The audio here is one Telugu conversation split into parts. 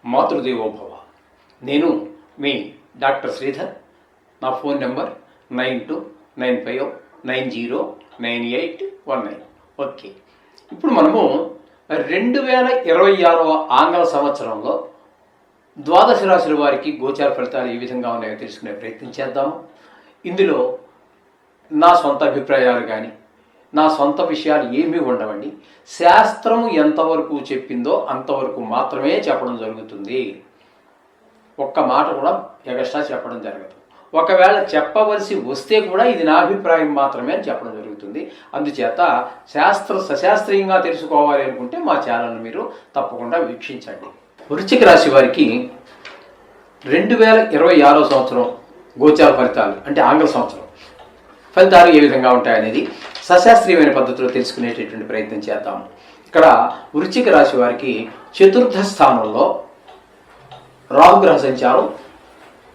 మాతృదేవోభవ. నేను మీ డాక్టర్ శ్రీధర్. నా ఫోన్ నెంబర్ 9295909819. ఓకే, ఇప్పుడు మనము 2026 ఆంగ్ల సంవత్సరంలో ద్వాదశ రాశుల వారికి గోచార ఫలితాలు ఏ విధంగా ఉన్నాయో తెలుసుకునే ప్రయత్నం చేద్దాము. ఇందులో నా సొంత అభిప్రాయాలు కానీ నా సొంత విషయాలు ఏమీ ఉండవండి. శాస్త్రము ఎంతవరకు చెప్పిందో అంతవరకు మాత్రమే చెప్పడం జరుగుతుంది. ఒక్క మాట కూడా ఎగస్ట్రా చెప్పడం జరగదు. ఒకవేళ చెప్పవలసి వస్తే కూడా ఇది నా అభిప్రాయం మాత్రమే అని చెప్పడం జరుగుతుంది. అందుచేత సశాస్త్రీయంగా తెలుసుకోవాలి అనుకుంటే మా ఛానల్ని మీరు తప్పకుండా వీక్షించండి. వృశ్చిక రాశి వారికి 2026 సంవత్సరం గోచార ఫలితాలు అంటే ఆంగ్ల సంవత్సరం ఫలితాలు ఏ విధంగా ఉంటాయనేది సశాస్త్రీయమైన పద్ధతిలో తెలుసుకునేటటువంటి ప్రయత్నం చేద్దాము. ఇక్కడ వృశ్చిక రాశి వారికి చతుర్థ స్థానంలో రాహుగ్రహ సంచారం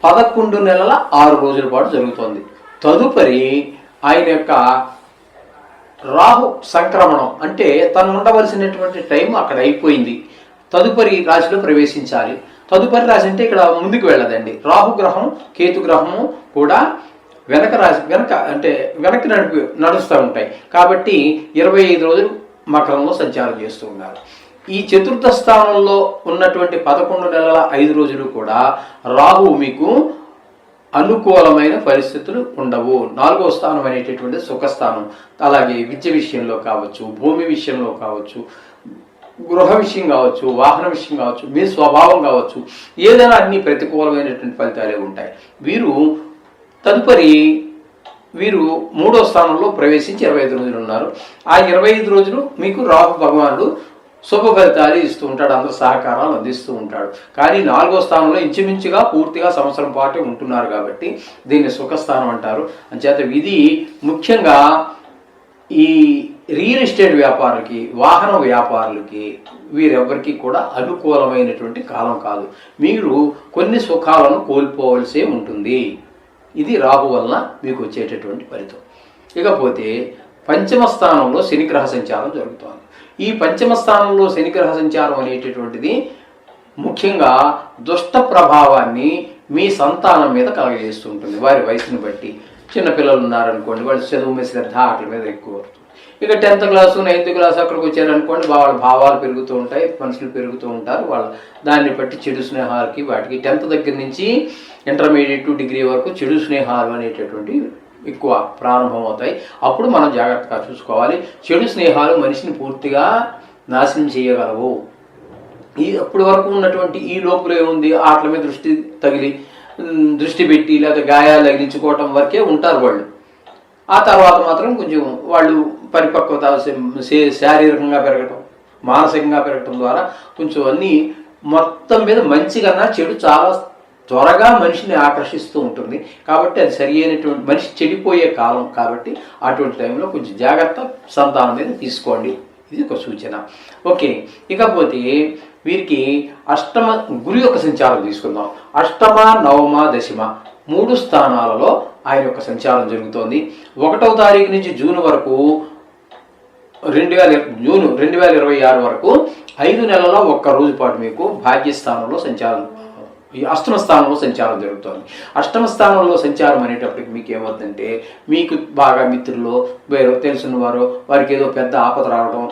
11 నెలల 6 రోజుల పాటు జరుగుతోంది. తదుపరి ఆయన యొక్క రాహు సంక్రమణం అంటే తను ఉండవలసినటువంటి టైం అక్కడ అయిపోయింది. తదుపరి రాశిలో ప్రవేశించాలి. తదుపరి రాశి అంటే ఇక్కడ ముందుకు వెళ్ళదండి. రాహుగ్రహం కేతుగ్రహము కూడా వెనక్కి నడుస్తూ ఉంటాయి. కాబట్టి 25 రోజులు మకరంలో సంచారం చేస్తూ ఉన్నారు. ఈ చతుర్థ స్థానంలో ఉన్నటువంటి 11 నెలల 5 రోజులు కూడా రాహు మీకు అనుకూలమైన పరిస్థితులు ఉండవు. 4వ స్థానం అనేటటువంటి సుఖస్థానం. అలాగే విద్య విషయంలో కావచ్చు, భూమి విషయంలో కావచ్చు, గృహ విషయం కావచ్చు, వాహన విషయం కావచ్చు, మీ స్వభావం కావచ్చు, ఏదైనా అన్ని ప్రతికూలమైనటువంటి ఫలితాలే ఉంటాయి. తదుపరి వీరు 3వ స్థానంలో ప్రవేశించి 25 రోజులు ఉన్నారు. ఆ 25 రోజులు మీకు రాహు భగవానుడు శుభ ఫలితాలు ఇస్తూ ఉంటాడు, అందరూ సహకారాలు అందిస్తూ ఉంటాడు. కానీ 4వ స్థానంలో ఇంచుమించుగా పూర్తిగా సంవత్సరం పాటే ఉంటున్నారు కాబట్టి దీన్ని సుఖస్థానం అంటారు. అంచేత ఇది ముఖ్యంగా ఈ రియల్ ఎస్టేట్ వ్యాపారులకి, వాహన వ్యాపారులకి, వీరెవ్వరికి కూడా అనుకూలమైనటువంటి కాలం కాదు. మీరు కొన్ని సుఖాలను కోల్పోవలసే ఉంటుంది. ఇది రాహు వలన మీకు వచ్చేటటువంటి ఫలితం. ఇకపోతే పంచమ స్థానంలో శనిగ్రహ సంచారం జరుగుతోంది. ఈ పంచమ స్థానంలో శనిగ్రహ సంచారం అనేటటువంటిది ముఖ్యంగా దుష్ట ప్రభావాన్ని మీ సంతానం మీద కలగజేస్తూ ఉంటుంది. వారి వయసును బట్టి చిన్నపిల్లలు ఉన్నారనుకోండి, వాళ్ళు చదువు మీద శ్రద్ధ వాటి మీద ఎక్కువ వస్తుంది. ఇక 10th క్లాసు 9th క్లాసు అక్కడికి వచ్చారనుకోండి, వాళ్ళ భావాలు పెరుగుతూ ఉంటాయి, మనుషులు పెరుగుతూ ఉంటారు. వాళ్ళ దాన్ని బట్టి చెడు స్నేహాలకి వాటికి 10th దగ్గర నుంచి ఇంటర్మీడియట్ డిగ్రీ వరకు చెడు స్నేహాలు అనేటటువంటి ఎక్కువ ప్రారంభం అవుతాయి. అప్పుడు మనం జాగ్రత్తగా చూసుకోవాలి. చెడు స్నేహాలు మనిషిని పూర్తిగా నాశనం చేయగలవు. అప్పటి వరకు ఉన్నటువంటి ఈ లోపల ఏముంది, ఆటల మీద దృష్టి పెట్టి లేదా గాయాలు తగిలించుకోవటం వరకే ఉంటారు వాళ్ళు. ఆ తర్వాత మాత్రం కొంచెం వాళ్ళు పరిపక్వత శారీరకంగా పెరగటం, మానసికంగా పెరగటం ద్వారా కొంచెం అన్నీ మొత్తం మీద మంచి కన్నా చెడు చాలా త్వరగా మనిషిని ఆకర్షిస్తూ ఉంటుంది. కాబట్టి అది సరి అయినటువంటి మనిషి చెడిపోయే కాలం. కాబట్టి అటువంటి టైంలో కొంచెం జాగ్రత్త సంతానం మీద తీసుకోండి. ఇది ఒక సూచన. ఓకే, ఇకపోతే వీరికి అష్టమ గురు యొక్క సంచారం తీసుకుందాం. అష్టమ, నవమ, దశమ 3 స్థానాలలో ఆయన యొక్క సంచారం జరుగుతోంది. 1వ తారీఖు నుంచి జూన్ వరకు 2026 వరకు 5 నెలల 1 రోజు పాటు మీకు భాగ్యస్థానంలో సంచారం, ఈ అష్టమ స్థానంలో సంచారం జరుగుతుంది. అష్టమ స్థానంలో సంచారం అనేటప్పటికి మీకు ఏమవుతుందంటే, మీకు బాగా మిత్రులు తెలిసిన వారికి ఏదో పెద్ద ఆపద రావడం,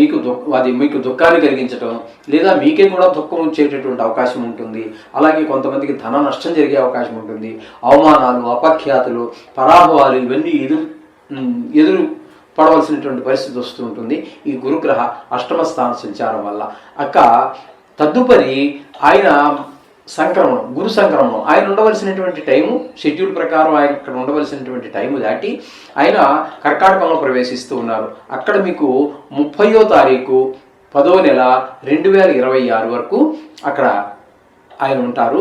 మీకు దుఃఖాన్ని కలిగించడం, లేదా మీకే కూడా దుఃఖం వచ్చేటటువంటి అవకాశం ఉంటుంది. అలాగే కొంతమందికి ధన నష్టం జరిగే అవకాశం ఉంటుంది. అవమానాలు, అపఖ్యాతులు, పరాభవాలు ఇవన్నీ ఎదురు పడవలసినటువంటి పరిస్థితి వస్తూ ఉంటుంది ఈ గురుగ్రహ అష్టమ స్థాన సంచారం వల్ల. తదుపరి ఆయన గురు సంక్రమణం, ఆయన ఉండవలసినటువంటి టైము షెడ్యూల్ ప్రకారం ఆయన ఇక్కడ ఉండవలసినటువంటి టైము దాటి ఆయన కర్కాటకంలో ప్రవేశిస్తూ ఉన్నారు. అక్కడ మీకు 30వ తారీఖు 10వ నెల 2026 వరకు అక్కడ ఆయన ఉంటారు.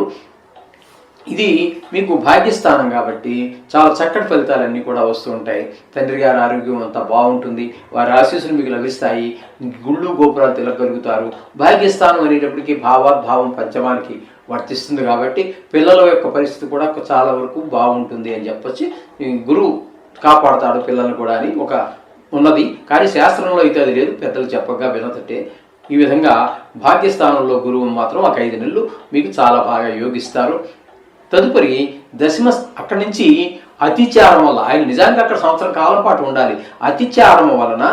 ఇది మీకు భాగ్యస్థానం కాబట్టి చాలా చక్కటి ఫలితాలన్నీ కూడా వస్తూ ఉంటాయి. తండ్రి గారి ఆరోగ్యం అంతా బాగుంటుంది, వారి ఆశీస్సులు మీకు లభిస్తాయి, గుళ్ళు గోపురాలు తిరగలుగుతారు. భాగ్యస్థానం అనేటప్పటికీ భావం పంచమానికి వర్తిస్తుంది కాబట్టి పిల్లల యొక్క పరిస్థితి కూడా చాలా వరకు బాగుంటుంది అని చెప్పొచ్చి గురువు కాపాడుతాడు పిల్లలను కూడా అని ఒక ఉన్నది. కానీ శాస్త్రంలో అయితే అది లేదు, పెద్దలు చెప్పగా వినతట్టే ఈ విధంగా భాగ్యస్థానంలో గురువు మాత్రం ఒక 5 నెలలు మీకు చాలా బాగా యోగిస్తారు. తదుపరి అక్కడి నుంచి అతిచారం వల్ల, ఆయన నిజానికి అక్కడ సంవత్సరం కాలం పాటు ఉండాలి. అతిచారం వలన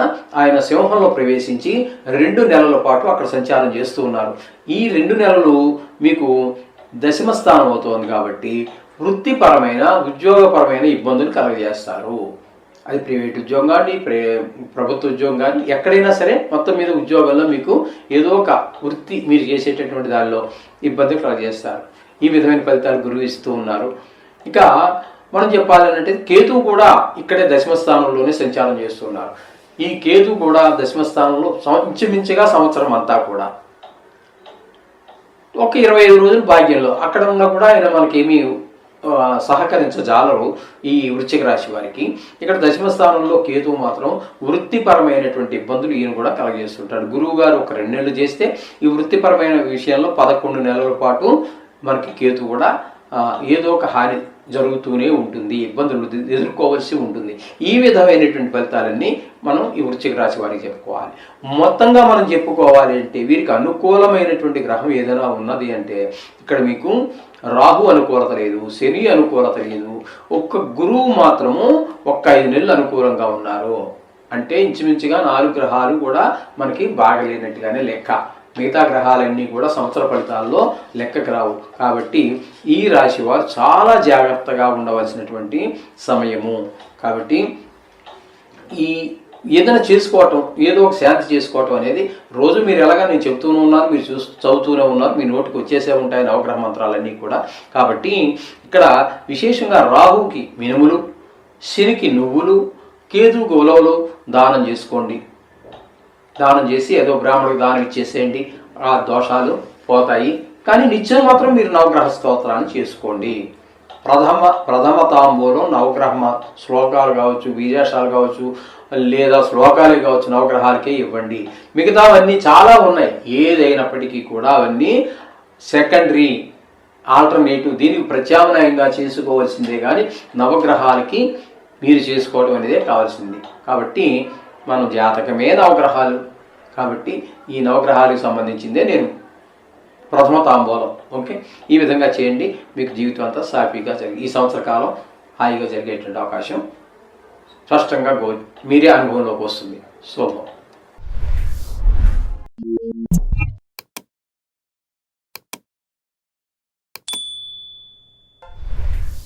ఆయన సింహంలో ప్రవేశించి 2 నెలల పాటు అక్కడ సంచారం చేస్తూ ఉన్నారు. ఈ 2 నెలలు మీకు దశమ స్థానం అవుతోంది కాబట్టి వృత్తిపరమైన ఉద్యోగపరమైన ఇబ్బందులు కలుగజేస్తారు. అది ప్రైవేట్ ఉద్యోగం కానీ ప్రభుత్వ ఉద్యోగం కానీ ఎక్కడైనా సరే మొత్తం మీద ఉద్యోగంలో మీకు ఏదో ఒక వృత్తి మీరు చేసేటటువంటి దానిలో ఇబ్బంది కలుగజేస్తారు. ఈ విధమైన ఫలితాలు గురువు ఇస్తూ ఉన్నారు. ఇక మనం చెప్పాలంటే కేతువు కూడా ఇక్కడే దశమ స్థానంలోనే సంచారం చేస్తున్నారు. ఈ కేతువు కూడా దశమ స్థానంలో ఇంచుమించుగా సంవత్సరం అంతా కూడా ఒక 25 రోజులు భాగ్యంలో అక్కడ ఉన్నా కూడా ఆయన మనకేమీ సహకరించజాలరు ఈ వృశ్చిక రాశి వారికి. ఇక్కడ దశమ స్థానంలో కేతువు మాత్రం వృత్తిపరమైనటువంటి ఇబ్బందులు ఈయన కూడా కలగజేస్తుంటాడు. గురువు గారు ఒక 2 నెలలు చేస్తే ఈ వృత్తిపరమైన విషయాల్లో 11 నెలల పాటు మనకి కేతువు కూడా ఏదో ఒక హాని జరుగుతూనే ఉంటుంది, ఇబ్బందులు ఎదుర్కోవాల్సి ఉంటుంది. ఈ విధమైనటువంటి ఫలితాలన్నీ మనం ఈ వృశ్చిక రాశి వారికి చెప్పుకోవాలి. మొత్తంగా మనం చెప్పుకోవాలి అంటే వీరికి అనుకూలమైనటువంటి గ్రహం ఏదైనా ఉన్నది అంటే ఇక్కడ మీకు రాహు అనుకూలత లేదు, శని అనుకూలత లేదు, ఒక్క గురువు మాత్రము ఒక్క 5 నెలలు అనుకూలంగా ఉన్నారు. అంటే ఇంచుమించుగా 4 గ్రహాలు కూడా మనకి బాగలేనట్టుగానే లెక్క. మిగతా గ్రహాలన్నీ కూడా సంవత్సర ఫలితాల్లో లెక్కకు రావు. కాబట్టి ఈ రాశి వారు చాలా జాగ్రత్తగా ఉండవలసినటువంటి సమయము. కాబట్టి ఈ ఏదైనా చేసుకోవటం, ఏదో ఒక శాంతి చేసుకోవటం అనేది రోజు మీరు ఎలాగా నేను చెప్తూనే ఉన్నాను, మీరు చదువుతూనే ఉన్నారు, మీ నోటికి వచ్చేసే ఉంటాయి నవగ్రహ మంత్రాలన్నీ కూడా. కాబట్టి ఇక్కడ విశేషంగా రాహుకి మినుములు, శనికి నువ్వులు, కేతువుకి ఉలవలు దానం చేసుకోండి. దానం చేసి ఏదో బ్రాహ్మణుడికి దానం ఇచ్చేసేయండి, ఆ దోషాలు పోతాయి. కానీ నిత్యం మాత్రం మీరు నవగ్రహ స్తోత్రాన్ని చేసుకోండి. ప్రథమ తాంబూలం నవగ్రహ శ్లోకాలు కావచ్చు, బీజాక్షాలు కావచ్చు, లేదా శ్లోకాలే కావచ్చు, నవగ్రహాలకే ఇవ్వండి. మిగతావన్నీ చాలా ఉన్నాయి. ఏదైనప్పటికీ కూడా అవన్నీ సెకండరీ, ఆల్టర్నేటివ్, దీనికి ప్రత్యామ్నాయంగా చేసుకోవాల్సిందే కానీ నవగ్రహాలకి మీరు చేసుకోవడం అనేదే కావాల్సింది. కాబట్టి మనం జాతకమే నవగ్రహాలు కాబట్టి ఈ నవగ్రహాలకు సంబంధించిందే నేను ప్రథమ తాంబూలం. ఓకే, ఈ విధంగా చేయండి. మీకు జీవితం అంతా సాఫీగా ఈ సంవత్సర కాలం హాయిగా జరిగేటువంటి అవకాశం స్పష్టంగా మీరే అనుభవంలోకి వస్తుంది. శుభం.